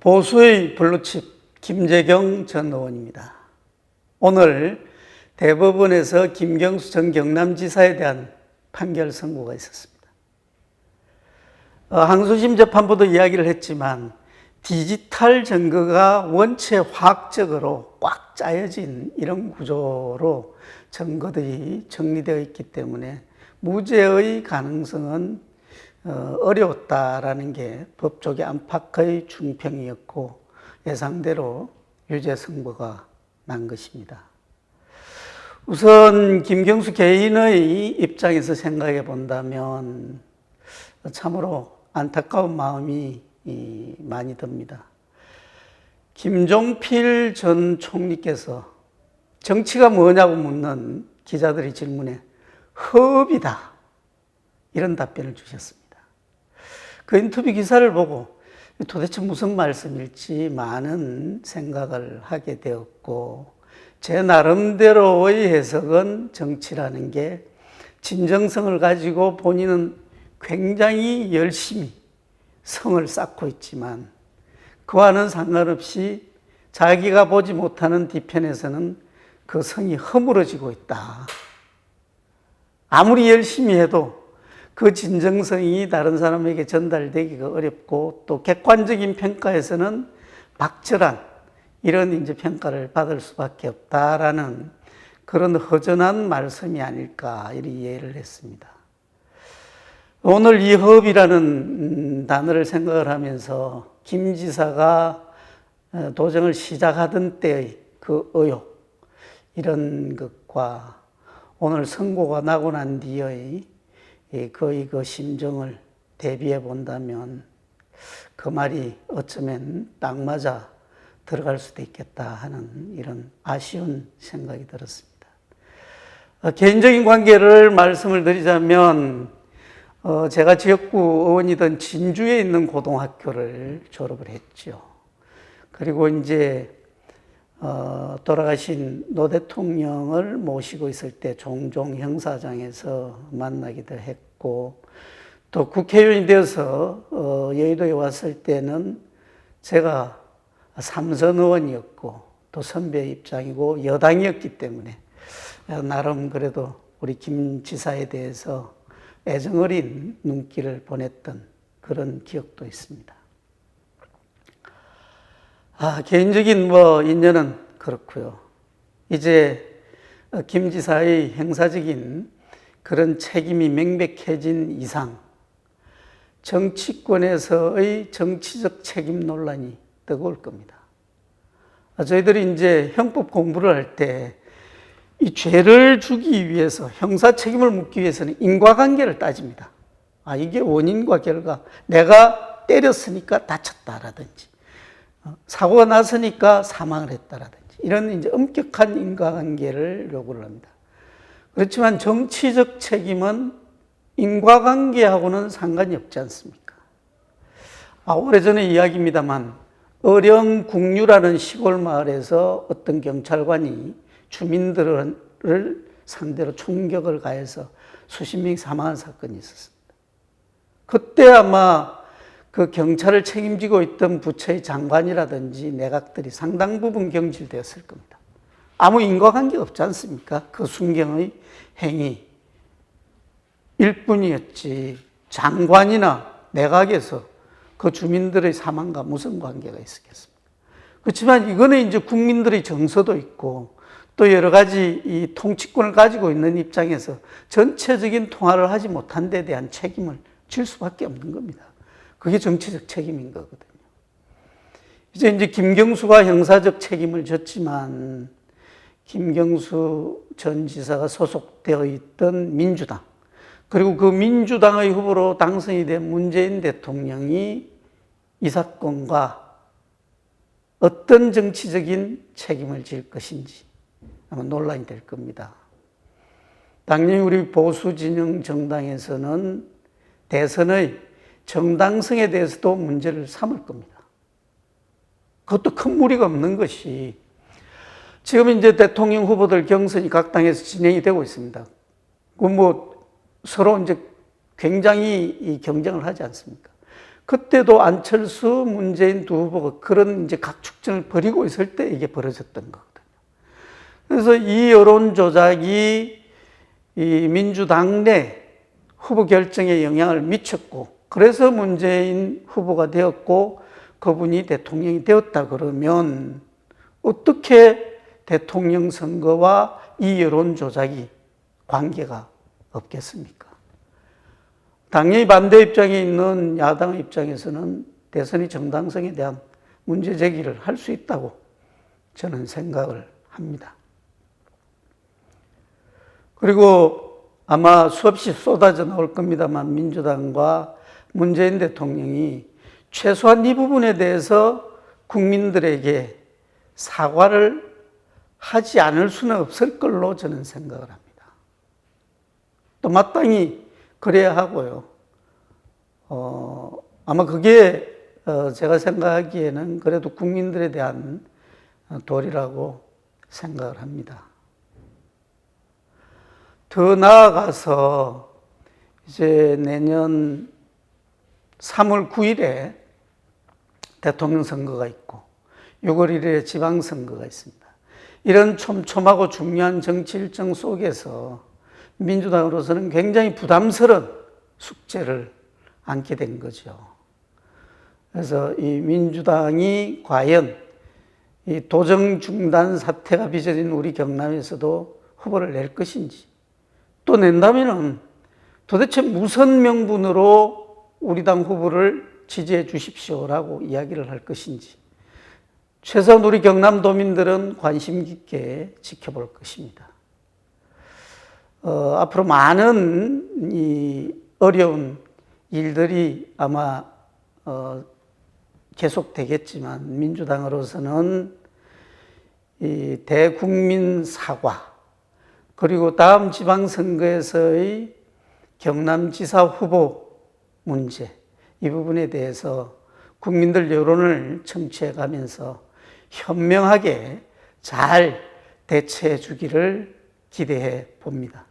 보수의 블루칩 김재경 전 의원입니다. 오늘 대법원에서 김경수 전 경남지사에 대한 판결 선고가 있었습니다. 항소심 재판부도 이야기를 했지만 디지털 증거가 원체 화학적으로 꽉 짜여진 이런 구조로 증거들이 정리되어 있기 때문에 무죄의 가능성은 어려웠다라는 게 법조계 안팎의 중평이었고 예상대로 유죄 선고가 난 것입니다. 우선 김경수 개인의 입장에서 생각해 본다면 참으로 안타까운 마음이 많이 듭니다. 김종필 전 총리께서 정치가 뭐냐고 묻는 기자들의 질문에 허업이다 이런 답변을 주셨습니다. 그 인터뷰 기사를 보고 도대체 무슨 말씀일지 많은 생각을 하게 되었고 제 나름대로의 해석은 정치라는 게 진정성을 가지고 본인은 굉장히 열심히 성을 쌓고 있지만 그와는 상관없이 자기가 보지 못하는 뒤편에서는 그 성이 허물어지고 있다. 아무리 열심히 해도 그 진정성이 다른 사람에게 전달되기가 어렵고 또 객관적인 평가에서는 박절한 이런 이제 평가를 받을 수밖에 없다라는 그런 허전한 말씀이 아닐까 이렇게 이해를 했습니다. 오늘 이 허업이라는 단어를 생각을 하면서 김 지사가 도정을 시작하던 때의 그 의혹 이런 것과 오늘 선고가 나고 난 뒤의 거의 그 심정을 대비해 본다면 그 말이 어쩌면 딱 맞아 들어갈 수도 있겠다 하는 이런 아쉬운 생각이 들었습니다. 개인적인 관계를 말씀을 드리자면 제가 지역구 의원이던 진주에 있는 고등학교를 졸업을 했죠. 그리고 이제 돌아가신 노 대통령을 모시고 있을 때 종종 형사장에서 만나기도 했고 또 국회의원이 되어서 여의도에 왔을 때는 제가 삼선 의원이었고 또 선배 입장이고 여당이었기 때문에 나름 그래도 우리 김 지사에 대해서 애정어린 눈길을 보냈던 그런 기억도 있습니다. 개인적인 인연은 그렇고요. 이제 김 지사의 행사적인 그런 책임이 명백해진 이상 정치권에서의 정치적 책임 논란이 뜨거울 겁니다. 저희들이 이제 형법 공부를 할 때 이 죄를 주기 위해서 형사 책임을 묻기 위해서는 인과관계를 따집니다. 이게 원인과 결과 내가 때렸으니까 다쳤다라든지 사고가 났으니까 사망을 했다라든지 이런 이제 엄격한 인과관계를 요구를 합니다. 그렇지만 정치적 책임은 인과관계하고는 상관이 없지 않습니까? 오래전의 이야기입니다만 어령국류라는 시골 마을에서 어떤 경찰관이 주민들을 상대로 총격을 가해서 수십 명이 사망한 사건이 있었습니다. 그때 아마 그 경찰을 책임지고 있던 부처의 장관이라든지 내각들이 상당 부분 경질되었을 겁니다. 아무 인과관계가 없지 않습니까? 그 순경의 행위 일뿐이었지 장관이나 내각에서 그 주민들의 사망과 무슨 관계가 있었겠습니까? 그렇지만 이거는 이제 국민들의 정서도 있고 또 여러 가지 이 통치권을 가지고 있는 입장에서 전체적인 통화를 하지 못한 데 대한 책임을 질 수밖에 없는 겁니다. 그게 정치적 책임인 거거든요. 이제 김경수가 형사적 책임을 졌지만 김경수 전 지사가 소속되어 있던 민주당 그리고 그 민주당의 후보로 당선이 된 문재인 대통령이 이 사건과 어떤 정치적인 책임을 질 것인지 아마 논란이 될 겁니다. 당연히 우리 보수 진영 정당에서는 대선의 정당성에 대해서도 문제를 삼을 겁니다. 그것도 큰 무리가 없는 것이 지금 이제 대통령 후보들 경선이 각 당에서 진행이 되고 있습니다. 서로 이제 굉장히 이 경쟁을 하지 않습니까? 그때도 안철수, 문재인 두 후보가 그런 이제 각축전을 벌이고 있을 때 이게 벌어졌던 거거든요. 그래서 이 여론 조작이 이 민주당 내 후보 결정에 영향을 미쳤고, 그래서 문재인 후보가 되었고 그분이 대통령이 되었다 그러면 어떻게 대통령 선거와 이 여론 조작이 관계가 없겠습니까? 당연히 반대 입장에 있는 야당 입장에서는 대선의 정당성에 대한 문제 제기를 할 수 있다고 저는 생각을 합니다. 그리고 아마 수없이 쏟아져 나올 겁니다만 민주당과 문재인 대통령이 최소한 이 부분에 대해서 국민들에게 사과를 하지 않을 수는 없을 걸로 저는 생각을 합니다. 또 마땅히 그래야 하고요. 아마 그게 제가 생각하기에는 그래도 국민들에 대한 도리라고 생각을 합니다. 더 나아가서 이제 내년 3월 9일에 대통령 선거가 있고 6월 1일에 지방선거가 있습니다. 이런 촘촘하고 중요한 정치 일정 속에서 민주당으로서는 굉장히 부담스러운 숙제를 안게 된 거죠. 그래서 이 민주당이 과연 이 도정 중단 사태가 빚어진 우리 경남에서도 후보를 낼 것인지, 또 낸다면은 도대체 무슨 명분으로 우리 당 후보를 지지해 주십시오라고 이야기를 할 것인지, 최소한 우리 경남도민들은 관심 깊게 지켜볼 것입니다. 앞으로 많은 이 어려운 일들이 아마 계속되겠지만 민주당으로서는 이 대국민 사과, 그리고 다음 지방선거에서의 경남지사 후보 문제, 이 부분에 대해서 국민들 여론을 청취해 가면서 현명하게 잘 대처해 주기를 기대해 봅니다.